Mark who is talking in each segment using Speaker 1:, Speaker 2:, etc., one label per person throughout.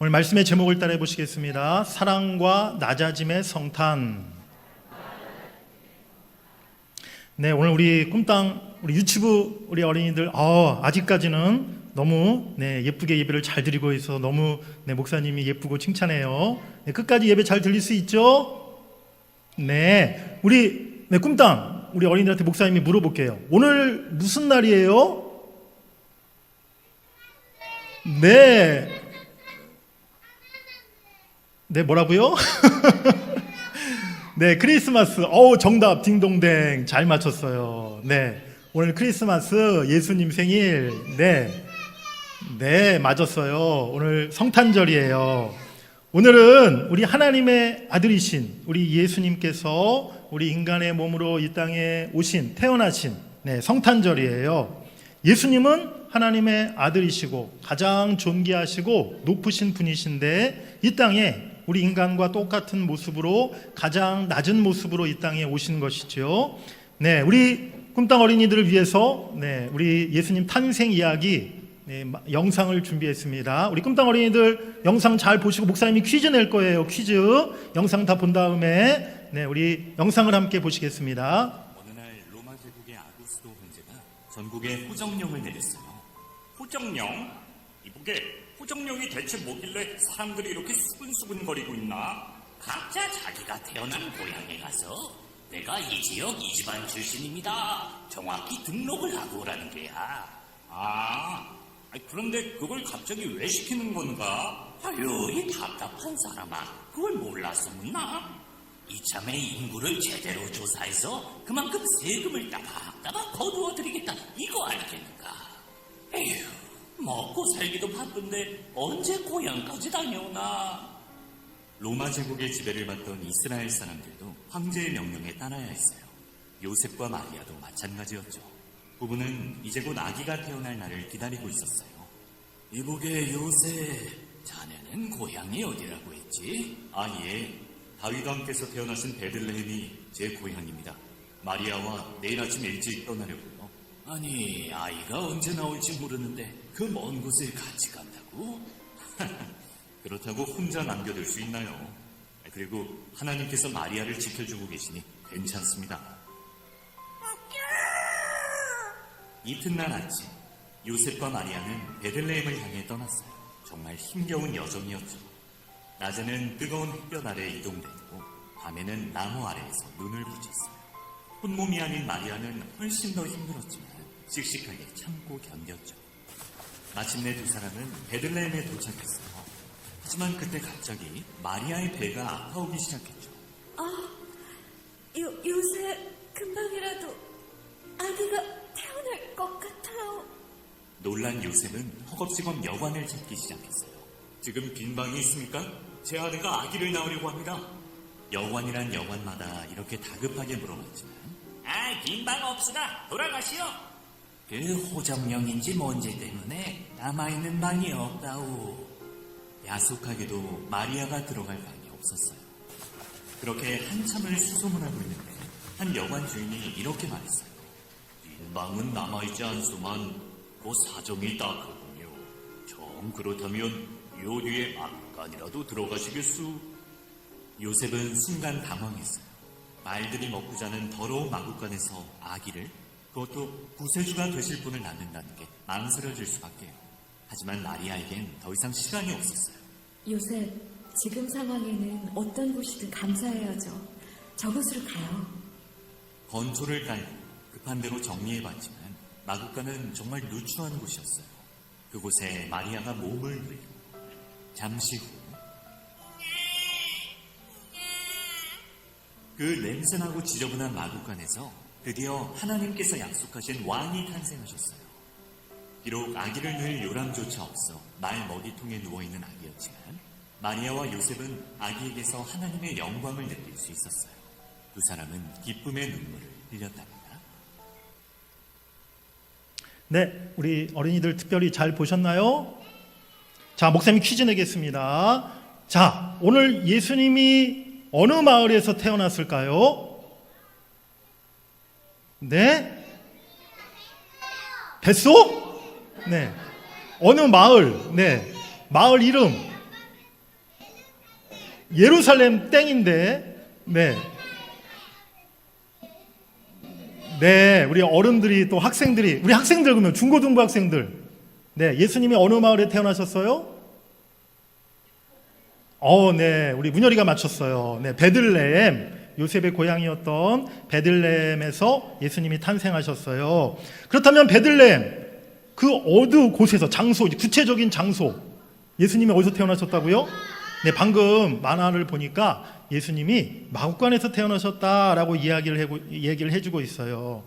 Speaker 1: 오늘 말씀의 제목을 따라해 보시겠습니다. 사랑과 낮아짐의 성탄. 네, 오늘 우리 꿈땅 우리 유치부 우리 어린이들 아직까지는 너무 예쁘게 예배를 잘 드리고 있어 너무 목사님이 예쁘고 칭찬해요. 끝까지 예배 잘 들릴 수 있죠? 네, 우리 꿈땅 우리 어린이들한테 목사님이 물어볼게요. 오늘 무슨 날이에요? 네, 뭐라고요? 네, 크리스마스. 정답 딩동댕 잘 맞췄어요. 네, 오늘 크리스마스 예수님 생일. 네, 맞았어요. 오늘 성탄절이에요. 오늘은 우리 하나님의 아들이신 우리 예수님께서 우리 인간의 몸으로 이 땅에 태어나신 성탄절이에요. 예수님은 하나님의 아들이시고 가장 존귀하시고 높으신 분이신데 이 땅에 우리 인간과 똑같은 모습으로 가장 낮은 모습으로 이 땅에 오신 것이죠. 네, 우리 꿈땅 어린이들을 위해서 우리 예수님 탄생 이야기 영상을 준비했습니다. 우리 꿈땅 어린이들 영상 잘 보시고 목사님이 퀴즈 낼 거예요. 퀴즈 영상 다 본 다음에 우리 영상을 함께 보시겠습니다.
Speaker 2: 어느 날 로마 제국의 아구스도 황제가 전국에 호정령을 내렸어요. 호정령? 이보게 호정령이 대체 뭐길래 사람들이 이렇게 수근수근거리고 있나?
Speaker 3: 각자 자기가 태어난 고향에 가서 내가 이 지역 이 집안 출신입니다. 정확히 등록을 하고 오라는 게야.
Speaker 2: 그런데 그걸 갑자기 왜 시키는 건가?
Speaker 3: 아유, 이 답답한 사람아. 그걸 몰라서 묻나? 이참에 인구를 제대로 조사해서 그만큼 세금을 따박따박 거두어드리겠다. 이거 아니겠는가? 에휴, 먹고 살기도 바쁜데 언제 고향까지 다녀오나?
Speaker 2: 로마 제국의 지배를 받던 이스라엘 사람들도 황제의 명령에 따라야 했어요. 요셉과 마리아도 마찬가지였죠. 부부는 이제 곧 아기가 태어날 날을 기다리고 있었어요.
Speaker 3: 이보게 요셉, 자네는 고향이 어디라고 했지?
Speaker 2: 예. 다윗 왕께서 태어나신 베들레헴이 제 고향입니다. 마리아와 내일 아침 일찍 떠나려고요.
Speaker 3: 아니, 아이가 언제 나올지 모르는데 그 먼 곳을 같이 간다고?
Speaker 2: 그렇다고 혼자 남겨둘 수 있나요? 그리고 하나님께서 마리아를 지켜주고 계시니 괜찮습니다. 이튿날 아침, 요셉과 마리아는 베들레헴을 향해 떠났어요. 정말 힘겨운 여정이었죠. 낮에는 뜨거운 햇볕 아래 이동되고 밤에는 나무 아래에서 눈을 부쳤어요. 혼몸이 아닌 마리아는 훨씬 더 힘들었지만 씩씩하게 참고 견뎠죠. 마침내 두 사람은 베들레헴에 도착했어요. 하지만 그때 갑자기 마리아의 배가 아파오기 시작했죠.
Speaker 4: 요새 금방이라도 아기가 태어날 것 같아요.
Speaker 2: 놀란 요셉은 허겁지겁 여관을 찾기 시작했어요. 지금 빈 방이 있습니까? 제 아내가 아기를 낳으려고 합니다. 여관이란 여관마다 이렇게 다급하게 물어봤지만
Speaker 3: 빈 방 없으나 돌아가시오. 그 호정령인지 뭔지 때문에 남아있는 방이 없다오.
Speaker 2: 야속하게도 마리아가 들어갈 방이 없었어요. 그렇게 한참을 수소문하고 있는데 한 여관 주인이 이렇게 말했어요. 빈 방은 남아있지 않소만 그 사정이 딱하군요. 정 그렇다면 요 뒤에 안간이라도 들어가시겠소? 요셉은 순간 당황했어요. 말들이 먹고 자는 더러운 마구간에서 아기를, 그것도 구세주가 되실 분을 낳는다는 게 망설여질 수밖에요. 하지만 마리아에겐 더 이상 시간이 없었어요.
Speaker 4: 요셉, 지금 상황에는 어떤 곳이든 감사해야죠. 저곳으로 가요.
Speaker 2: 건초를 깔고 급한 대로 정리해봤지만 마구간은 정말 누추한 곳이었어요. 그곳에 마리아가 몸을 누이고 잠시 후 그 냄새나고 지저분한 마구간에서 드디어 하나님께서 약속하신 왕이 탄생하셨어요. 비록 아기를 낳을 요람조차 없어 말 먹이통에 누워있는 아기였지만 마리아와 요셉은 아기에게서 하나님의 영광을 느낄 수 있었어요. 두 사람은 기쁨의 눈물을 흘렸답니다.
Speaker 1: 네, 우리 어린이들 특별히 잘 보셨나요? 자, 목사님이 퀴즈 내겠습니다. 자, 오늘 예수님이 어느 마을에서 태어났을까요? 네? 뱃속? 네. 어느 마을? 네. 마을 이름. 예루살렘 땡인데, 네. 네, 우리 어른들이 또 학생들이, 우리 학생들 그러면 중고등부 학생들, 네, 예수님이 어느 마을에 태어나셨어요? 네, 우리 문열이가 맞췄어요. 네, 베들레헴, 요셉의 고향이었던 베들레헴에서 예수님이 탄생하셨어요. 그렇다면 베들레헴, 그 어느 곳에서, 장소, 구체적인 장소, 예수님이 어디서 태어나셨다고요? 네, 방금 만화를 보니까 예수님이 마구간에서 태어나셨다라고 얘기를 해주고 있어요.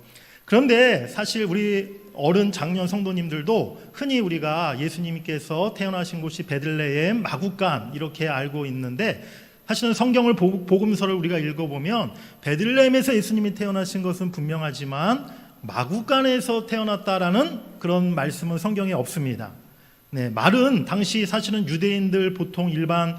Speaker 1: 그런데 사실 우리 어른 장년 성도님들도 흔히 우리가 예수님께서 태어나신 곳이 베들레헴 마구간 이렇게 알고 있는데, 사실은 성경을 복음서를 우리가 읽어보면 베들레헴에서 예수님이 태어나신 것은 분명하지만 마구간에서 태어났다라는 그런 말씀은 성경에 없습니다. 네, 말은 당시 사실은 유대인들 보통 일반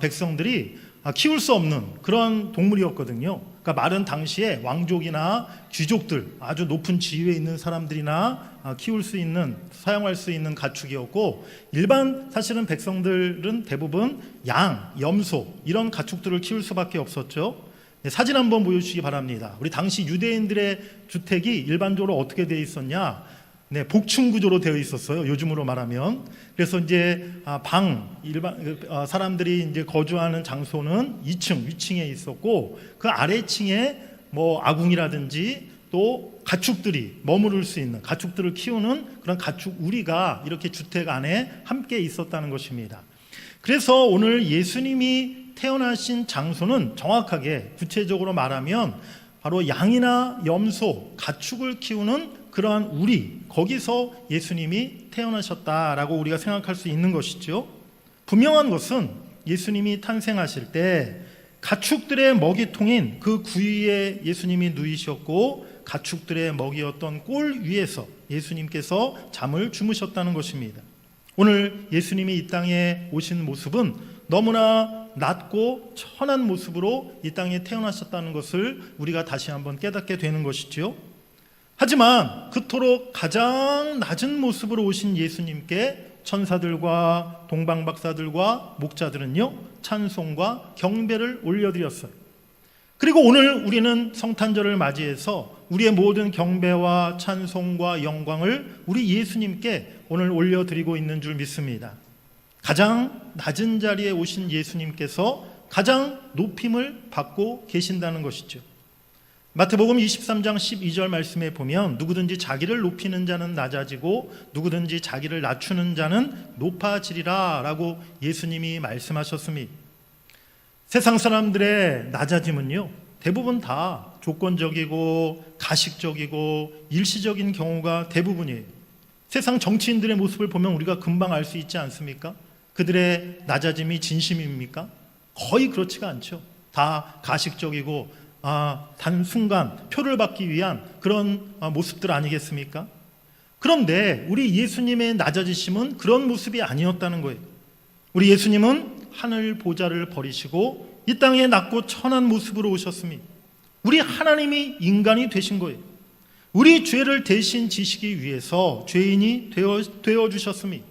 Speaker 1: 백성들이 키울 수 없는 그런 동물이었거든요. 그러니까 말은 당시에 왕족이나 귀족들, 아주 높은 지위에 있는 사람들이나 키울 수 있는, 사용할 수 있는 가축이었고, 일반 사실은 백성들은 대부분 양, 염소 이런 가축들을 키울 수밖에 없었죠. 네, 사진 한번 보여주시기 바랍니다. 우리 당시 유대인들의 주택이 일반적으로 어떻게 되어 있었냐? 네, 복층 구조로 되어 있었어요. 요즘으로 말하면. 그래서 이제 사람들이 이제 거주하는 장소는 2층, 위층에 있었고, 그 아래층에 뭐 아궁이라든지 또 가축들이 머무를 수 있는, 가축들을 키우는 그런 가축 우리가 이렇게 주택 안에 함께 있었다는 것입니다. 그래서 오늘 예수님이 태어나신 장소는 정확하게 구체적으로 말하면 바로 양이나 염소, 가축을 키우는 그러한 우리, 거기서 예수님이 태어나셨다라고 우리가 생각할 수 있는 것이죠. 분명한 것은 예수님이 탄생하실 때 가축들의 먹이통인 그 구유에 예수님이 누이셨고, 가축들의 먹이였던 꼴 위에서 예수님께서 잠을 주무셨다는 것입니다. 오늘 예수님이 이 땅에 오신 모습은 너무나 낮고 천한 모습으로 이 땅에 태어나셨다는 것을 우리가 다시 한번 깨닫게 되는 것이죠. 하지만 그토록 가장 낮은 모습으로 오신 예수님께 천사들과 동방박사들과 목자들은요, 찬송과 경배를 올려드렸어요. 그리고 오늘 우리는 성탄절을 맞이해서 우리의 모든 경배와 찬송과 영광을 우리 예수님께 오늘 올려드리고 있는 줄 믿습니다. 가장 낮은 자리에 오신 예수님께서 가장 높임을 받고 계신다는 것이죠. 마태복음 23장 12절 말씀에 보면 누구든지 자기를 높이는 자는 낮아지고 누구든지 자기를 낮추는 자는 높아지리라 라고 예수님이 말씀하셨습니다. 세상 사람들의 낮아짐은요, 대부분 다 조건적이고 가식적이고 일시적인 경우가 대부분이에요. 세상 정치인들의 모습을 보면 우리가 금방 알 수 있지 않습니까? 그들의 낮아짐이 진심입니까? 거의 그렇지가 않죠. 다 가식적이고 단순간 표를 받기 위한 그런 모습들 아니겠습니까? 그런데 우리 예수님의 낮아지심은 그런 모습이 아니었다는 거예요. 우리 예수님은 하늘 보좌를 버리시고 이 땅에 낮고 천한 모습으로 오셨습니다. 우리 하나님이 인간이 되신 거예요. 우리 죄를 대신 지시기 위해서 죄인이 되어 주셨습니다.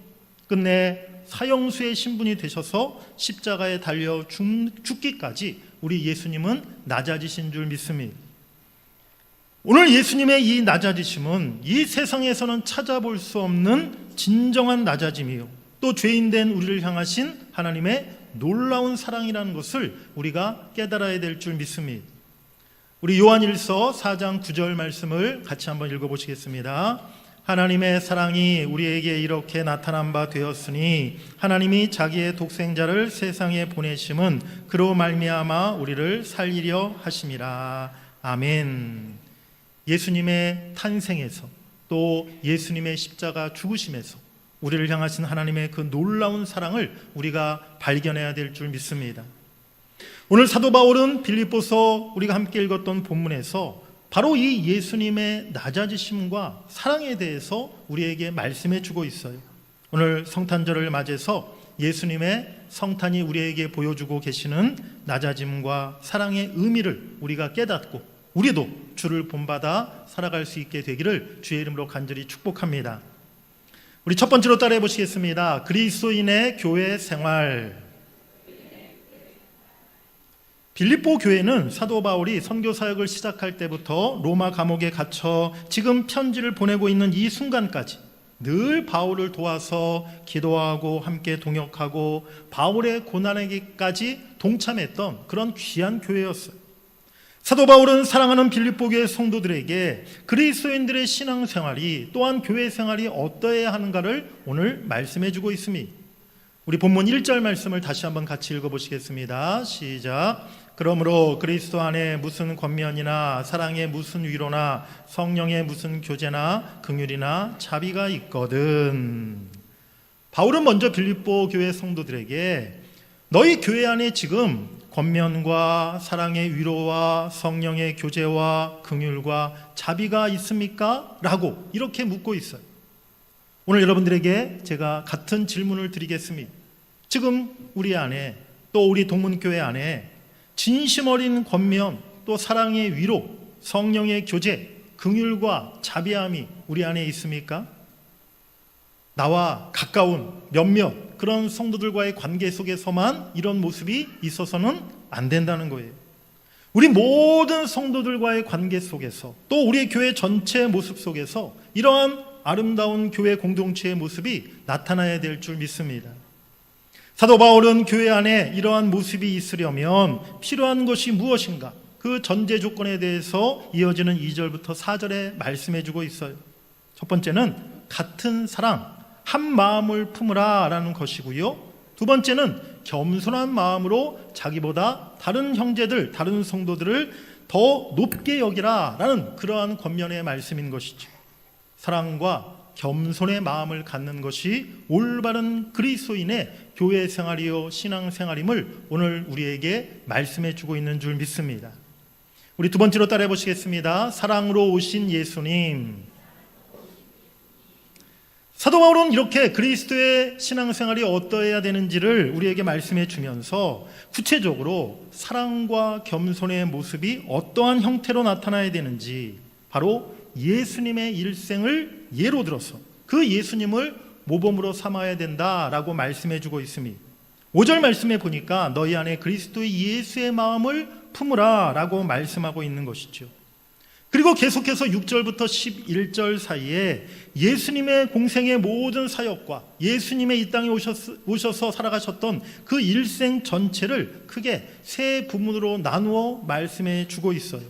Speaker 1: 끝내 사형수의 신분이 되셔서 십자가에 달려 죽기까지 우리 예수님은 낮아지신 줄 믿습니다. 오늘 예수님의 이 낮아지심은 이 세상에서는 찾아볼 수 없는 진정한 낮아짐이요, 또 죄인된 우리를 향하신 하나님의 놀라운 사랑이라는 것을 우리가 깨달아야 될 줄 믿습니다. 우리 요한일서 4장 9절 말씀을 같이 한번 읽어보시겠습니다. 하나님의 사랑이 우리에게 이렇게 나타난 바 되었으니 하나님이 자기의 독생자를 세상에 보내심은 그로 말미암아 우리를 살리려 하심이라. 아멘. 예수님의 탄생에서 또 예수님의 십자가 죽으심에서 우리를 향하신 하나님의 그 놀라운 사랑을 우리가 발견해야 될 줄 믿습니다. 오늘 사도 바울은 빌립보서 우리가 함께 읽었던 본문에서 바로 이 예수님의 낮아지심과 사랑에 대해서 우리에게 말씀해 주고 있어요. 오늘 성탄절을 맞이해서 예수님의 성탄이 우리에게 보여주고 계시는 낮아짐과 사랑의 의미를 우리가 깨닫고 우리도 주를 본받아 살아갈 수 있게 되기를 주의 이름으로 간절히 축복합니다. 우리 첫 번째로 따라해 보시겠습니다. 그리스도인의 교회 생활. 빌립보 교회는 사도 바울이 선교 사역을 시작할 때부터 로마 감옥에 갇혀 지금 편지를 보내고 있는 이 순간까지 늘 바울을 도와서 기도하고 함께 동역하고 바울의 고난에게까지 동참했던 그런 귀한 교회였어요. 사도 바울은 사랑하는 빌립보 교회 성도들에게 그리스도인들의 신앙생활이 또한 교회 생활이 어떠해야 하는가를 오늘 말씀해 주고 있습니다. 우리 본문 1절 말씀을 다시 한번 같이 읽어보시겠습니다. 시작. 그러므로 그리스도 안에 무슨 권면이나 사랑의 무슨 위로나 성령의 무슨 교제나 긍휼이나 자비가 있거든. 바울은 먼저 빌립보 교회 성도들에게 너희 교회 안에 지금 권면과 사랑의 위로와 성령의 교제와 긍휼과 자비가 있습니까? 라고 이렇게 묻고 있어요. 오늘 여러분들에게 제가 같은 질문을 드리겠습니다. 지금 우리 안에 또 우리 동문교회 안에 진심 어린 권면 또 사랑의 위로 성령의 교제 긍휼과 자비함이 우리 안에 있습니까? 나와 가까운 몇몇 그런 성도들과의 관계 속에서만 이런 모습이 있어서는 안 된다는 거예요. 우리 모든 성도들과의 관계 속에서 또 우리 교회 전체 모습 속에서 이러한 아름다운 교회 공동체의 모습이 나타나야 될 줄 믿습니다. 사도 바울은 교회 안에 이러한 모습이 있으려면 필요한 것이 무엇인가? 그 전제 조건에 대해서 이어지는 2절부터 4절에 말씀해 주고 있어요. 첫 번째는 같은 사랑, 한 마음을 품으라 라는 것이고요. 두 번째는 겸손한 마음으로 자기보다 다른 형제들, 다른 성도들을 더 높게 여기라 라는 그러한 권면의 말씀인 것이죠. 사랑과 겸손의 마음을 갖는 것이 올바른 그리스도인의 교회 생활이요 신앙 생활임을 오늘 우리에게 말씀해 주고 있는 줄 믿습니다. 우리 두 번째로 따라해 보시겠습니다. 사랑으로 오신 예수님. 사도 바울은 이렇게 그리스도의 신앙생활이 어떠해야 되는지를 우리에게 말씀해 주면서 구체적으로 사랑과 겸손의 모습이 어떠한 형태로 나타나야 되는지 바로 예수님의 일생을 예로 들어서 그 예수님을 모범으로 삼아야 된다라고 말씀해 주고 있습니다. 5절 말씀에 보니까 너희 안에 그리스도의 예수의 마음을 품으라 라고 말씀하고 있는 것이죠. 그리고 계속해서 6절부터 11절 사이에 예수님의 공생의 모든 사역과 예수님의 이 땅에 오셔서 살아가셨던 그 일생 전체를 크게 세 부문으로 나누어 말씀해 주고 있어요.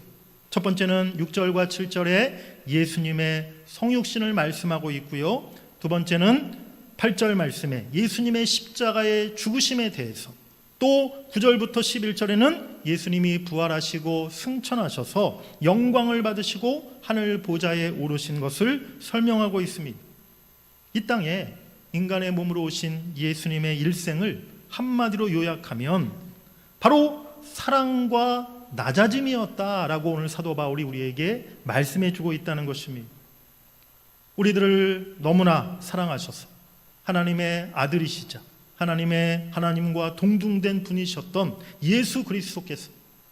Speaker 1: 첫 번째는 6절과 7절에 예수님의 성육신을 말씀하고 있고요. 두 번째는 8절 말씀에 예수님의 십자가의 죽으심에 대해서, 또 9절부터 11절에는 예수님이 부활하시고 승천하셔서 영광을 받으시고 하늘 보좌에 오르신 것을 설명하고 있습니다. 이 땅에 인간의 몸으로 오신 예수님의 일생을 한마디로 요약하면 바로 사랑과 낮아짐이었다라고 오늘 사도 바울이 우리에게 말씀해 주고 있다는 것입니다. 우리들을 너무나 사랑하셔서 하나님의 아들이시자 하나님과 동등된 분이셨던 예수 그리스도께서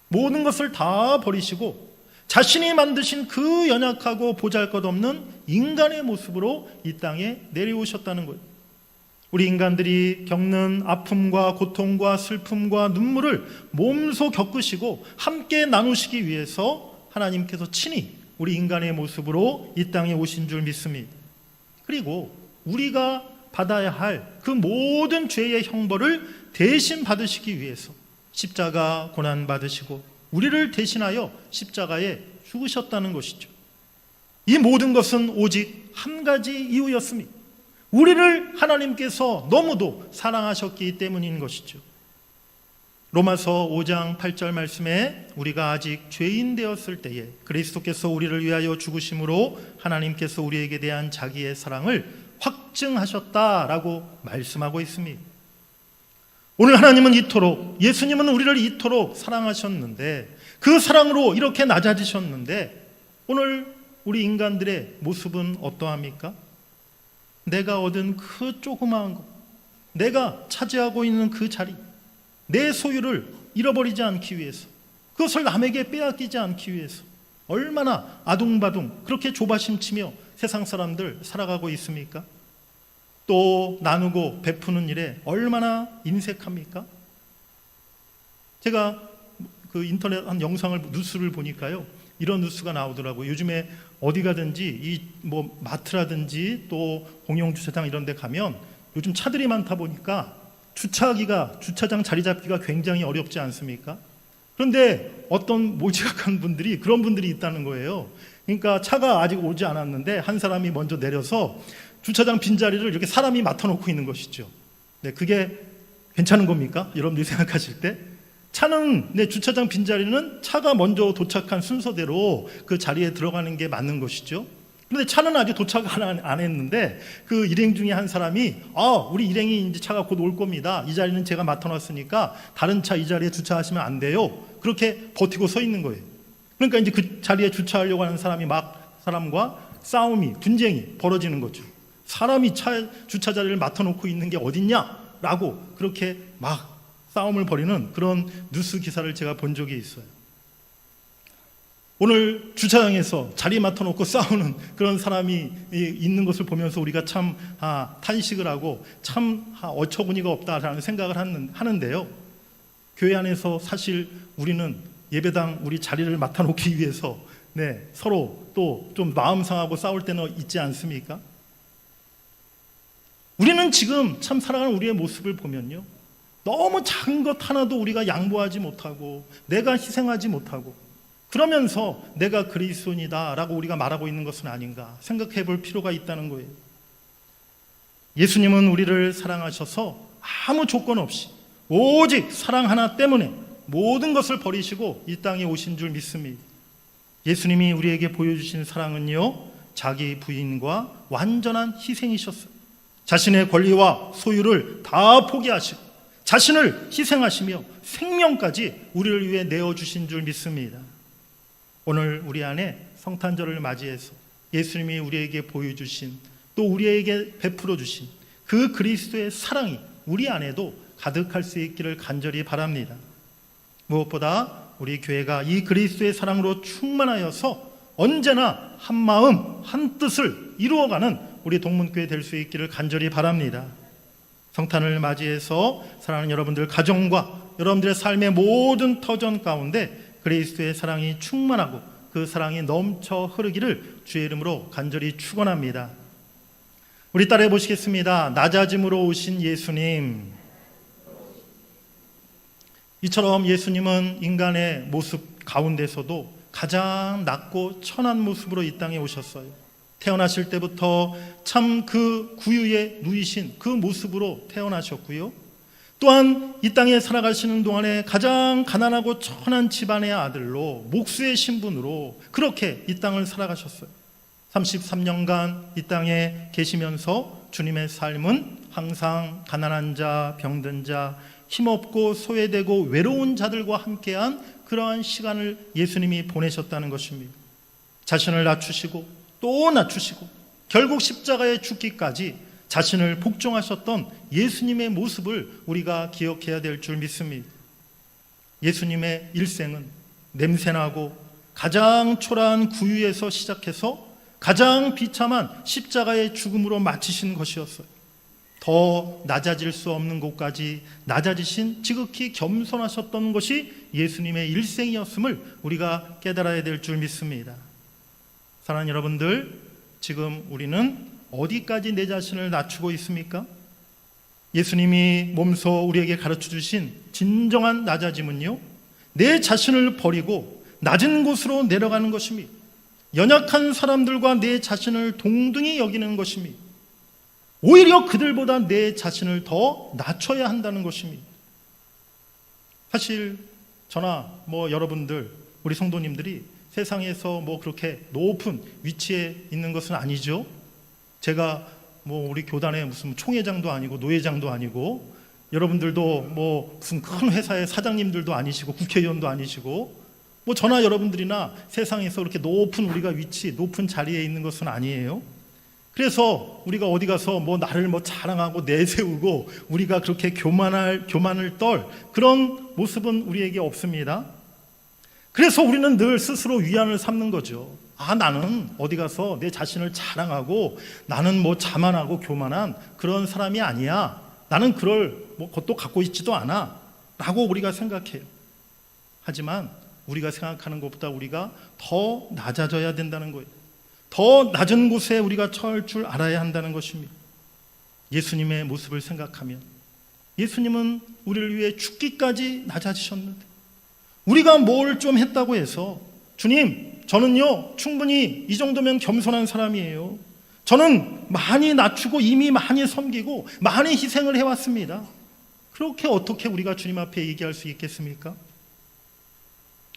Speaker 1: 모든 것을 다 버리시고 자신이 만드신 그 연약하고 보잘것없는 인간의 모습으로 이 땅에 내려오셨다는 거예요. 우리 인간들이 겪는 아픔과 고통과 슬픔과 눈물을 몸소 겪으시고 함께 나누시기 위해서 하나님께서 친히 우리 인간의 모습으로 이 땅에 오신 줄 믿습니다. 그리고 우리가 받아야 할 그 모든 죄의 형벌을 대신 받으시기 위해서 십자가 고난 받으시고 우리를 대신하여 십자가에 죽으셨다는 것이죠. 이 모든 것은 오직 한 가지 이유였습니다. 우리를 하나님께서 너무도 사랑하셨기 때문인 것이죠. 로마서 5장 8절 말씀에 우리가 아직 죄인 되었을 때에 그리스도께서 우리를 위하여 죽으심으로 하나님께서 우리에게 대한 자기의 사랑을 확증하셨다라고 말씀하고 있습니다. 오늘 하나님은 이토록, 예수님은 우리를 이토록 사랑하셨는데 그 사랑으로 이렇게 낮아지셨는데 오늘 우리 인간들의 모습은 어떠합니까? 내가 얻은 그 조그마한 것, 내가 차지하고 있는 그 자리, 내 소유를 잃어버리지 않기 위해서, 그것을 남에게 빼앗기지 않기 위해서 얼마나 아둥바둥 그렇게 조바심치며 세상 사람들 살아가고 있습니까? 또 나누고 베푸는 일에 얼마나 인색합니까? 제가 그 인터넷 한 영상을 뉴스를 보니까요. 이런 뉴스가 나오더라고요. 요즘에 어디 가든지 이 뭐 마트라든지 또 공영 주차장 이런 데 가면 요즘 차들이 많다 보니까 주차장 자리 잡기가 굉장히 어렵지 않습니까? 그런데 어떤 모지각한 분들이 그런 분들이 있다는 거예요. 그러니까 차가 아직 오지 않았는데 한 사람이 먼저 내려서 주차장 빈자리를 이렇게 사람이 맡아놓고 있는 것이죠. 네, 그게 괜찮은 겁니까? 여러분들이 생각하실 때? 차는, 주차장 빈자리는 차가 먼저 도착한 순서대로 그 자리에 들어가는 게 맞는 것이죠. 그런데 차는 아직 도착 안 했는데 그 일행 중에 한 사람이 우리 일행이 이제 차가 곧 올 겁니다. 이 자리는 제가 맡아놨으니까 다른 차 이 자리에 주차하시면 안 돼요. 그렇게 버티고 서 있는 거예요. 그러니까 이제 그 자리에 주차하려고 하는 사람과 싸움이, 분쟁이 벌어지는 거죠. 사람이 주차 자리를 맡아놓고 있는 게 어딨냐라고 그렇게 막 싸움을 벌이는 그런 뉴스 기사를 제가 본 적이 있어요. 오늘 주차장에서 자리 맡아놓고 싸우는 그런 사람이 있는 것을 보면서 우리가 참 탄식을 하고 참 어처구니가 없다라는 생각을 하는데요. 교회 안에서 사실 우리는 예배당 우리 자리를 맡아놓기 위해서 서로 또 좀 마음 상하고 싸울 때는 있지 않습니까? 우리는 지금 참 살아가는 우리의 모습을 보면요. 너무 작은 것 하나도 우리가 양보하지 못하고 내가 희생하지 못하고 그러면서 내가 그리스도인이다라고 우리가 말하고 있는 것은 아닌가 생각해 볼 필요가 있다는 거예요. 예수님은 우리를 사랑하셔서 아무 조건 없이 오직 사랑 하나 때문에 모든 것을 버리시고 이 땅에 오신 줄 믿습니다. 예수님이 우리에게 보여주신 사랑은요, 자기 부인과 완전한 희생이셨어요. 자신의 권리와 소유를 다 포기하시고 자신을 희생하시며 생명까지 우리를 위해 내어주신 줄 믿습니다. 오늘 우리 안에 성탄절을 맞이해서 예수님이 우리에게 보여주신 또 우리에게 베풀어 주신 그 그리스도의 사랑이 우리 안에도 가득할 수 있기를 간절히 바랍니다. 무엇보다 우리 교회가 이 그리스도의 사랑으로 충만하여서 언제나 한 마음 한 뜻을 이루어가는 우리 동문교회 될 수 있기를 간절히 바랍니다. 성탄을 맞이해서 사랑하는 여러분들 가정과 여러분들의 삶의 모든 터전 가운데 그리스도의 사랑이 충만하고 그 사랑이 넘쳐 흐르기를 주의 이름으로 간절히 축원합니다. 우리 따라해 보시겠습니다. 낮아짐으로 오신 예수님. 이처럼 예수님은 인간의 모습 가운데서도 가장 낮고 천한 모습으로 이 땅에 오셨어요. 태어나실 때부터 참 그 구유에 누이신 그 모습으로 태어나셨고요. 또한 이 땅에 살아가시는 동안에 가장 가난하고 천한 집안의 아들로 목수의 신분으로 그렇게 이 땅을 살아가셨어요. 33년간 이 땅에 계시면서 주님의 삶은 항상 가난한 자, 병든 자, 힘없고 소외되고 외로운 자들과 함께한 그러한 시간을 예수님이 보내셨다는 것입니다. 자신을 낮추시고 또 낮추시고 결국 십자가에 죽기까지 자신을 복종하셨던 예수님의 모습을 우리가 기억해야 될 줄 믿습니다. 예수님의 일생은 냄새나고 가장 초라한 구유에서 시작해서 가장 비참한 십자가의 죽음으로 마치신 것이었어요. 더 낮아질 수 없는 곳까지 낮아지신 지극히 겸손하셨던 것이 예수님의 일생이었음을 우리가 깨달아야 될 줄 믿습니다. 사랑하는 여러분들, 지금 우리는 어디까지 내 자신을 낮추고 있습니까? 예수님이 몸소 우리에게 가르쳐 주신 진정한 낮아짐은요, 내 자신을 버리고 낮은 곳으로 내려가는 것입니다. 연약한 사람들과 내 자신을 동등히 여기는 것입니다. 오히려 그들보다 내 자신을 더 낮춰야 한다는 것입니다. 사실 저나 여러분들, 우리 성도님들이 세상에서 그렇게 높은 위치에 있는 것은 아니죠. 제가 우리 교단의 무슨 총회장도 아니고 노회장도 아니고, 여러분들도 무슨 큰 회사의 사장님들도 아니시고 국회의원도 아니시고, 저나 여러분들이나 세상에서 그렇게 높은 우리가 위치, 높은 자리에 있는 것은 아니에요. 그래서 우리가 어디 가서 나를 자랑하고 내세우고 우리가 그렇게 교만을 떨 그런 모습은 우리에게 없습니다. 그래서 우리는 늘 스스로 위안을 삼는 거죠. 나는 어디 가서 내 자신을 자랑하고 나는 자만하고 교만한 그런 사람이 아니야. 나는 그럴 것도 갖고 있지도 않아. 라고 우리가 생각해요. 하지만 우리가 생각하는 것보다 우리가 더 낮아져야 된다는 거예요. 더 낮은 곳에 우리가 처할 줄 알아야 한다는 것입니다. 예수님의 모습을 생각하면 예수님은 우리를 위해 죽기까지 낮아지셨는데 우리가 뭘 좀 했다고 해서 주님, 저는요 충분히 이 정도면 겸손한 사람이에요. 저는 많이 낮추고 이미 많이 섬기고 많이 희생을 해왔습니다. 그렇게 어떻게 우리가 주님 앞에 얘기할 수 있겠습니까?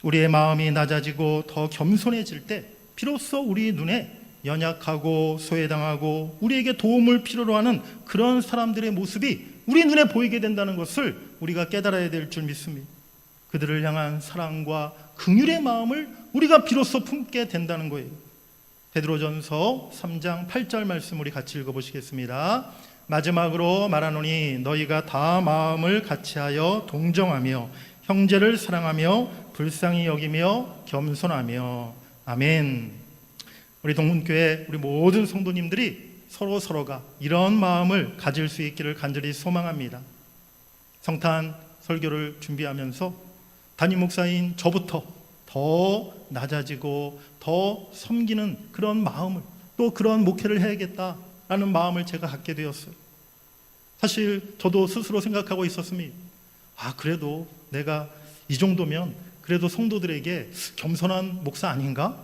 Speaker 1: 우리의 마음이 낮아지고 더 겸손해질 때 비로소 우리 눈에 연약하고 소외당하고 우리에게 도움을 필요로 하는 그런 사람들의 모습이 우리 눈에 보이게 된다는 것을 우리가 깨달아야 될 줄 믿습니다. 그들을 향한 사랑과 긍휼의 마음을 우리가 비로소 품게 된다는 거예요. 베드로전서 3장 8절 말씀 우리 같이 읽어보시겠습니다. 마지막으로 말하노니 너희가 다 마음을 같이하여 동정하며 형제를 사랑하며 불쌍히 여기며 겸손하며. 아멘. 우리 동문교회 우리 모든 성도님들이 서로가 이런 마음을 가질 수 있기를 간절히 소망합니다. 성탄 설교를 준비하면서 담임 목사인 저부터 더 낮아지고 더 섬기는 그런 마음을, 또 그런 목회를 해야겠다라는 마음을 제가 갖게 되었어요. 사실 저도 스스로 생각하고 있었습니다. 그래도 내가 이 정도면 그래도 성도들에게 겸손한 목사 아닌가?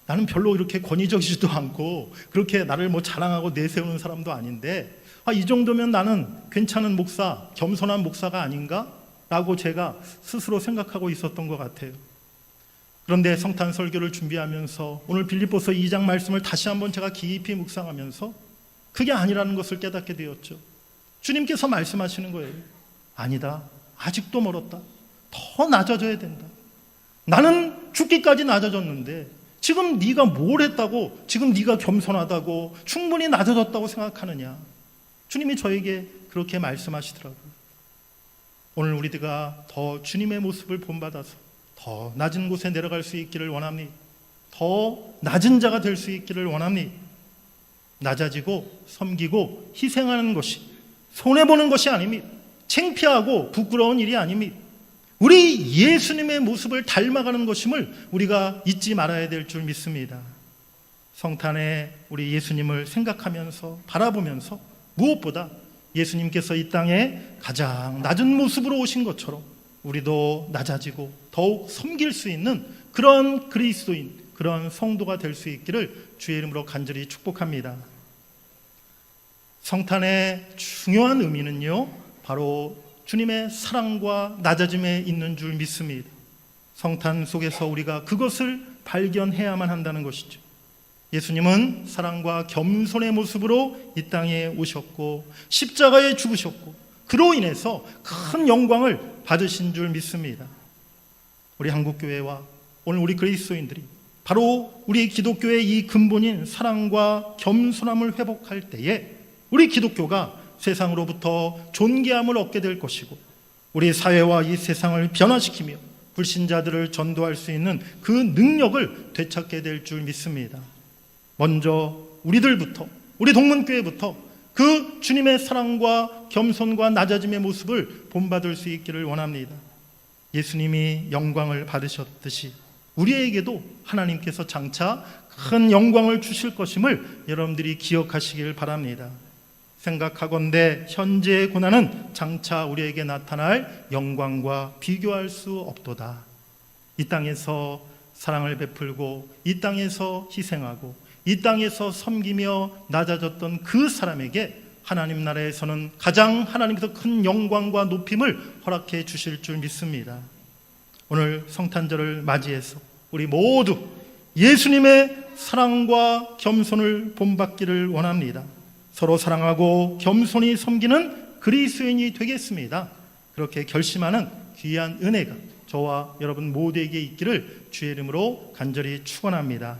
Speaker 1: 나는 별로 이렇게 권위적이지도 않고 그렇게 나를 자랑하고 내세우는 사람도 아닌데 이 정도면 나는 괜찮은 목사, 겸손한 목사가 아닌가? 라고 제가 스스로 생각하고 있었던 것 같아요. 그런데 성탄 설교를 준비하면서 오늘 빌립보서 2장 말씀을 다시 한번 제가 깊이 묵상하면서 그게 아니라는 것을 깨닫게 되었죠. 주님께서 말씀하시는 거예요. 아니다. 아직도 멀었다. 더 낮아져야 된다. 나는 죽기까지 낮아졌는데 지금 네가 뭘 했다고, 지금 네가 겸손하다고, 충분히 낮아졌다고 생각하느냐. 주님이 저에게 그렇게 말씀하시더라고요. 오늘 우리가 더 주님의 모습을 본받아서 더 낮은 곳에 내려갈 수 있기를 원합니다. 더 낮은 자가 될 수 있기를 원합니다. 낮아지고 섬기고 희생하는 것이 손해보는 것이 아닙니다. 창피하고 부끄러운 일이 아닙니다. 우리 예수님의 모습을 닮아가는 것임을 우리가 잊지 말아야 될 줄 믿습니다. 성탄에 우리 예수님을 생각하면서 바라보면서 무엇보다 예수님께서 이 땅에 가장 낮은 모습으로 오신 것처럼 우리도 낮아지고 더욱 섬길 수 있는 그런 그리스도인, 그런 성도가 될 수 있기를 주의 이름으로 간절히 축복합니다. 성탄의 중요한 의미는요, 바로 주님의 사랑과 낮아짐에 있는 줄 믿습니다. 성탄 속에서 우리가 그것을 발견해야만 한다는 것이죠. 예수님은 사랑과 겸손의 모습으로 이 땅에 오셨고 십자가에 죽으셨고 그로 인해서 큰 영광을 받으신 줄 믿습니다. 우리 한국교회와 오늘 우리 그리스도인들이 바로 우리 기독교의 이 근본인 사랑과 겸손함을 회복할 때에 우리 기독교가 세상으로부터 존귀함을 얻게 될 것이고 우리 사회와 이 세상을 변화시키며 불신자들을 전도할 수 있는 그 능력을 되찾게 될 줄 믿습니다. 먼저 우리들부터, 우리 동문교회부터 그 주님의 사랑과 겸손과 낮아짐의 모습을 본받을 수 있기를 원합니다. 예수님이 영광을 받으셨듯이 우리에게도 하나님께서 장차 큰 영광을 주실 것임을 여러분들이 기억하시길 바랍니다. 생각하건대 현재의 고난은 장차 우리에게 나타날 영광과 비교할 수 없도다. 이 땅에서 사랑을 베풀고 이 땅에서 희생하고 이 땅에서 섬기며 낮아졌던 그 사람에게 하나님 나라에서는 가장 하나님께서 큰 영광과 높임을 허락해 주실 줄 믿습니다. 오늘 성탄절을 맞이해서 우리 모두 예수님의 사랑과 겸손을 본받기를 원합니다. 서로 사랑하고 겸손히 섬기는 그리스도인이 되겠습니다. 그렇게 결심하는 귀한 은혜가 저와 여러분 모두에게 있기를 주의 이름으로 간절히 축원합니다.